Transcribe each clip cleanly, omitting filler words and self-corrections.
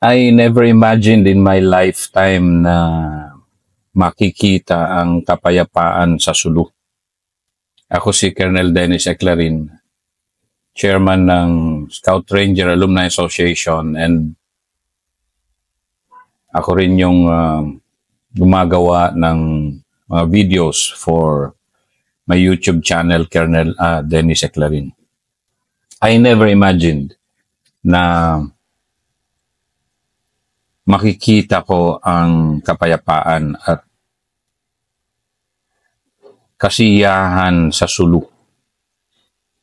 I never imagined in my lifetime na makikita ang kapayapaan sa Sulu. Ako si Colonel Dennis Eclarin, chairman ng Scout Ranger Alumni Association, and ako rin yung gumagawa ng mga videos for my YouTube channel, Colonel Dennis Eclarin. I never imagined na makikita ko ang kapayapaan at kasiyahan sa Sulu.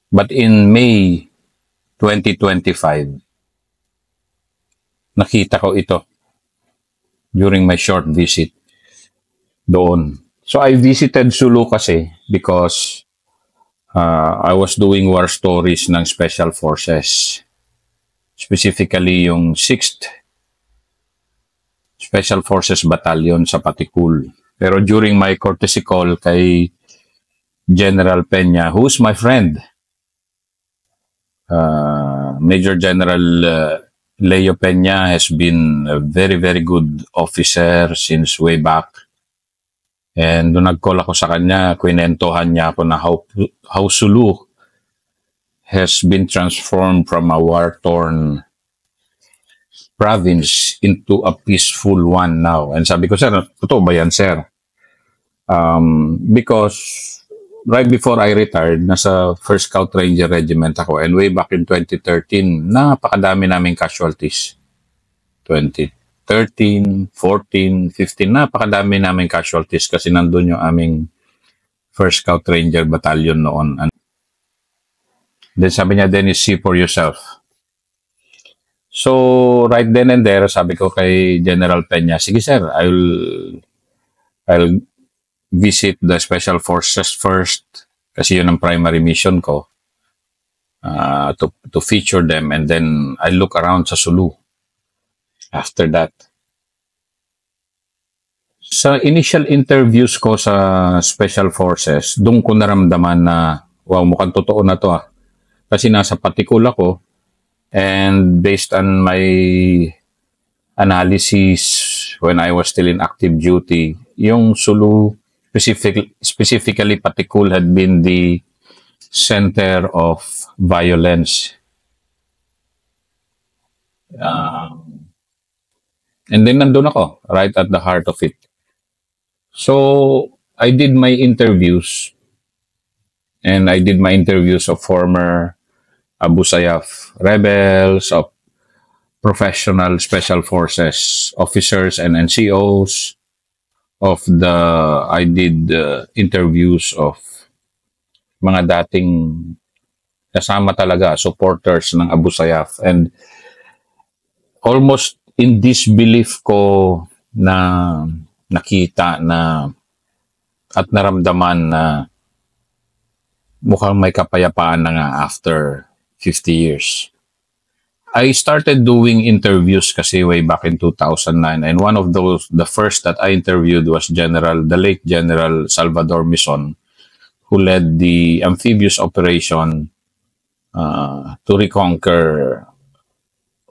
But in May 2025, nakita ko ito during my short visit doon. So I visited Sulu kasi because I was doing war stories ng Special Forces. Specifically yung 6th Special Forces Battalion sa Patikul. Pero during my courtesy call kay General Peña, who's my friend, Major General Leo Peña has been a very, very good officer since way back. And doon nag-call ako sa kanya, kwinentohan niya ako na how Sulu has been transformed from a war-torn province into a peaceful one now. And sabi ko, sir, totoo ba yan, sir? Because right before I retired, nasa 1st Scout Ranger Regiment ako, and way back in 2013, napakadami naming casualties. 2013, 14, 15, napakadami naming casualties kasi nandun yung aming 1st Scout Ranger Battalion noon. And then sabi niya, Dennis, see for yourself. So, right then and there, sabi ko kay General Peña, sige sir, I'll visit the Special Forces first kasi yun ang primary mission ko to feature them, and then I look around sa Sulu after that. Sa initial interviews ko sa Special Forces, doon ko naramdaman na, wow, mukhang totoo na to kasi nasa Patikul ako. And based on my analysis when I was still in active duty, yung Sulu, specifically Patikul, had been the center of violence. And then nandun ako, right at the heart of it. So I did my interviews, and I did my interviews of former Abu Sayyaf rebels, of professional Special Forces officers and NCOs, I did interviews of mga dating kasama talaga, supporters ng Abu Sayyaf, and almost in disbelief ko na nakita na at naramdaman na mukhang may kapayapaan na nga after 50 years. I started doing interviews kasi way back in 2009, and one of those, the first that I interviewed was the late General Salvador Mison, who led the amphibious operation to reconquer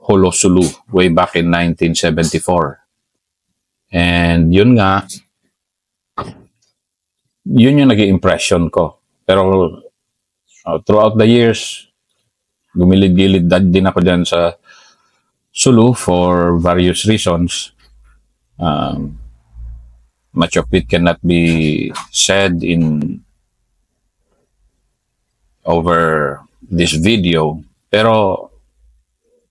Holo Sulu way back in 1974. And yun nga, yun yung naging impression ko. Pero throughout the years, gumilid-gilid din ako dyan sa Sulu for various reasons. Much of it cannot be said over this video. Pero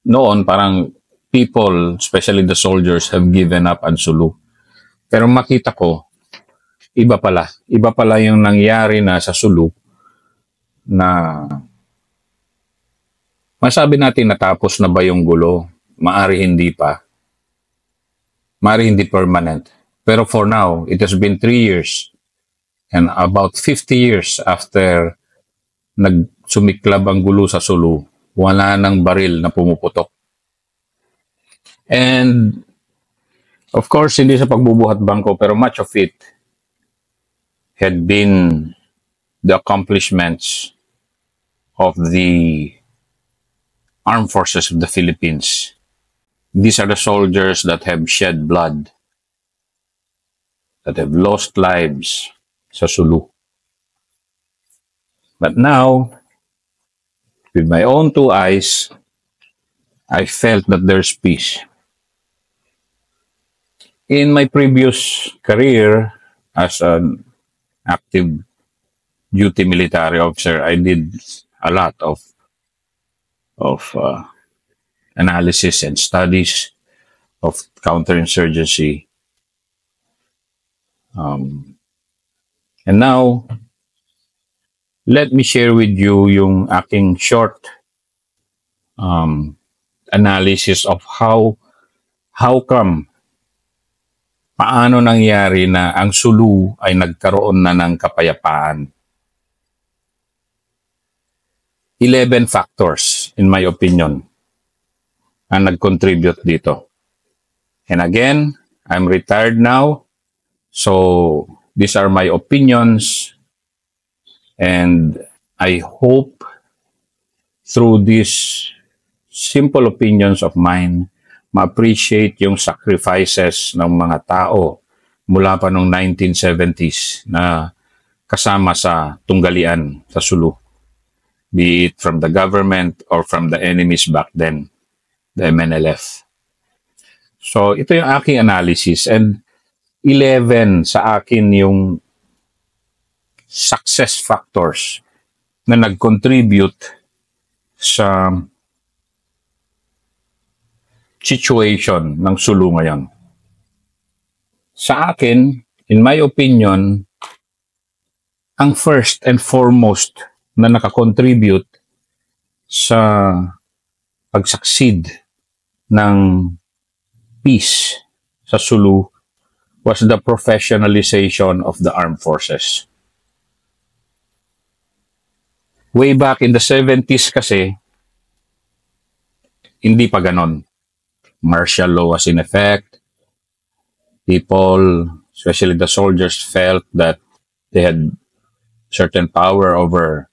noon, parang people, especially the soldiers, have given up on Sulu. Pero makita ko, iba pala. Iba pala yung nangyari na sa Sulu na masabi natin natapos na ba yung gulo? Maari hindi pa. Maari hindi permanent. Pero for now, it has been 3 years and about 50 years after nagsumiklab ang gulo sa Sulu, wala nang baril na pumuputok. And of course, hindi sa pagbubuhat bangko, pero much of it had been the accomplishments of the Armed Forces of the Philippines. These are the soldiers that have shed blood, that have lost lives sa Sulu. But now, with my own two eyes, I felt that there's peace. In my previous career as an active duty military officer, I did a lot of analysis and studies of counterinsurgency. And now, let me share with you yung aking short analysis of how come, paano nangyari na ang Sulu ay nagkaroon na ng kapayapaan. 11 factors, in my opinion, ang nag-contribute dito. And again, I'm retired now, so these are my opinions, and I hope through these simple opinions of mine, ma-appreciate yung sacrifices ng mga tao mula pa noong 1970s na kasama sa tunggalian sa Sulu, be it from the government or from the enemies back then, the MNLF. So ito yung aking analysis, and 11 sa akin yung success factors na nag-contribute sa situation ng Sulu ngayon. Sa akin, in my opinion, ang first and foremost na nakakontribute sa pag-succeed ng peace sa Sulu was the professionalization of the armed forces. Way back in the 70s kasi, hindi pa ganon. Martial law was in effect. People, especially the soldiers, felt that they had certain power over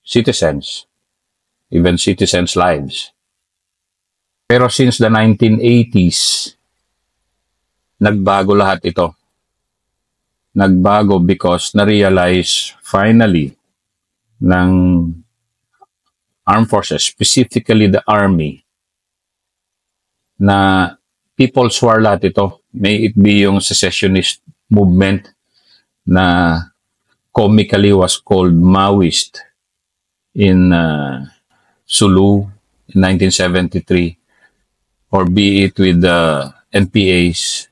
citizens, even citizens' lives. Pero since the 1980s, nagbago lahat ito. Nagbago because na-realize finally ng armed forces, specifically the army, na people's war lahat ito. May it be yung secessionist movement na comically was called Maoist in Sulu in 1973, or be it with the NPAs.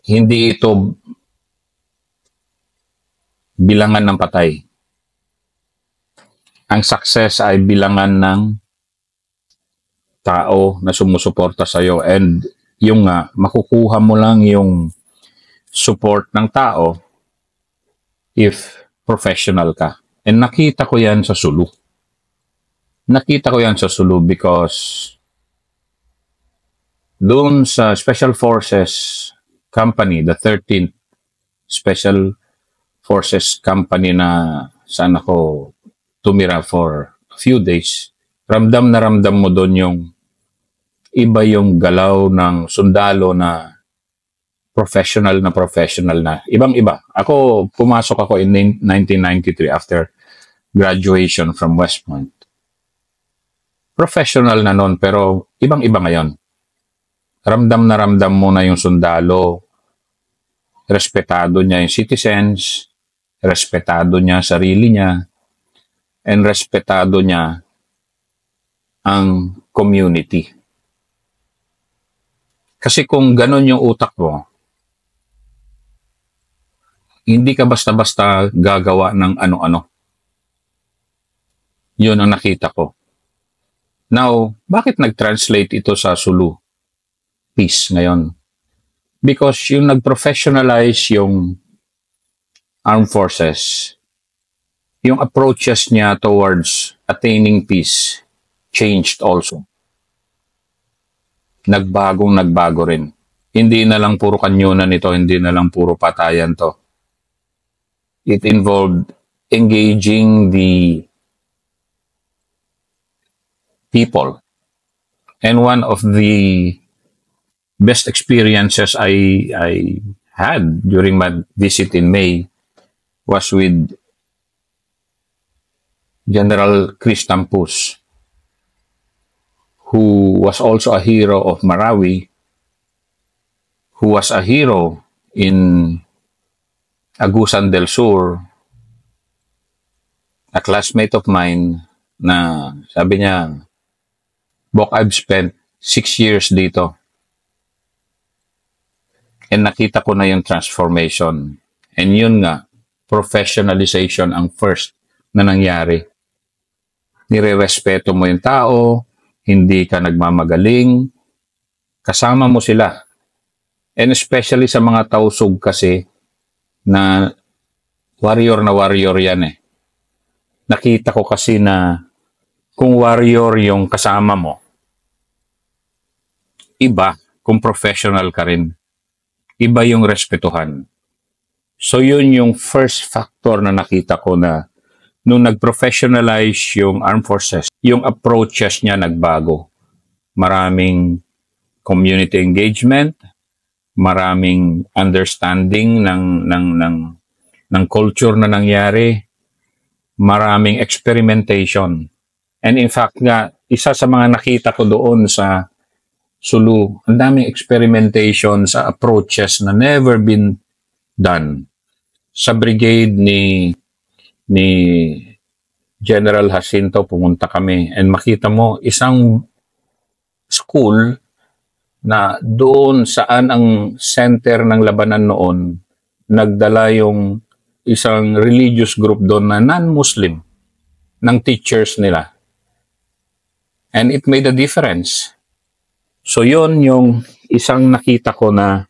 Hindi ito bilangan ng patay. Ang success ay bilangan ng tao na sumusuporta sa'yo, and yung makukuha mo lang yung support ng tao if professional ka. And nakita ko yan sa Sulu. Nakita ko yan sa Sulu because doon sa Special Forces Company, the 13th Special Forces Company na saan ako tumira for a few days, ramdam na ramdam mo doon yung iba yung galaw ng sundalo na professional na. Ibang-iba. Ako, pumasok ako in 1993 after graduation from West Point. Professional na noon, pero ibang-iba ngayon. Ramdam na ramdam mo na yung sundalo. Respetado niya yung citizens. Respetado niya sarili niya. And respetado niya ang community. Kasi kung ganon yung utak mo, hindi ka basta-basta gagawa ng ano-ano. Yun ang nakita ko. Now, bakit nag-translate ito sa Sulu peace ngayon? Because yung nag-professionalize yung armed forces, yung approaches niya towards attaining peace changed also. Nagbago rin. Hindi na lang puro kanyunan ito, hindi na lang puro patayan to. It involved engaging the people And one of the best experiences I had during my visit in May was with General Chris Tampus, who was also a hero of Marawi, who was a hero in Agusan del Sur, a classmate of mine na sabi niya, Bok, I've spent 6 years dito. And nakita ko na yung transformation. And yun nga, professionalization ang first na nangyari. Nire-respeto mo yung tao, hindi ka nagmamagaling, kasama mo sila. And especially sa mga tausog kasi na warrior yan eh. Nakita ko kasi na kung warrior yung kasama mo, iba kung professional ka rin. Iba yung respetuhan. So yun yung first factor na nakita ko na nung nag-professionalize yung armed forces, yung approaches niya nagbago. Maraming community engagement, maraming understanding ng culture na nangyari, maraming experimentation. And in fact nga, isa sa mga nakita ko doon sa Sulu, ang daming experimentation sa approaches na never been done. Sa brigade ni General Jacinto, pumunta kami and makita mo isang school na doon saan ang center ng labanan noon, nagdala yung isang religious group doon na non-Muslim ng teachers nila. And it made a difference. So yun yung isang nakita ko na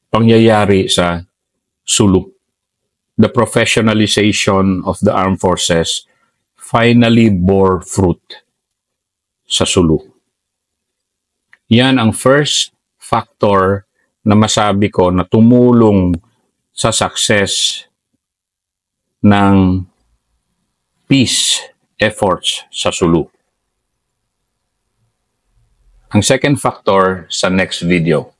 pangyayari sa Sulu. The professionalization of the armed forces finally bore fruit sa Sulu. Yan ang first factor na masabi ko na tumulong sa success ng peace efforts sa Sulu. Ang second factor sa next video.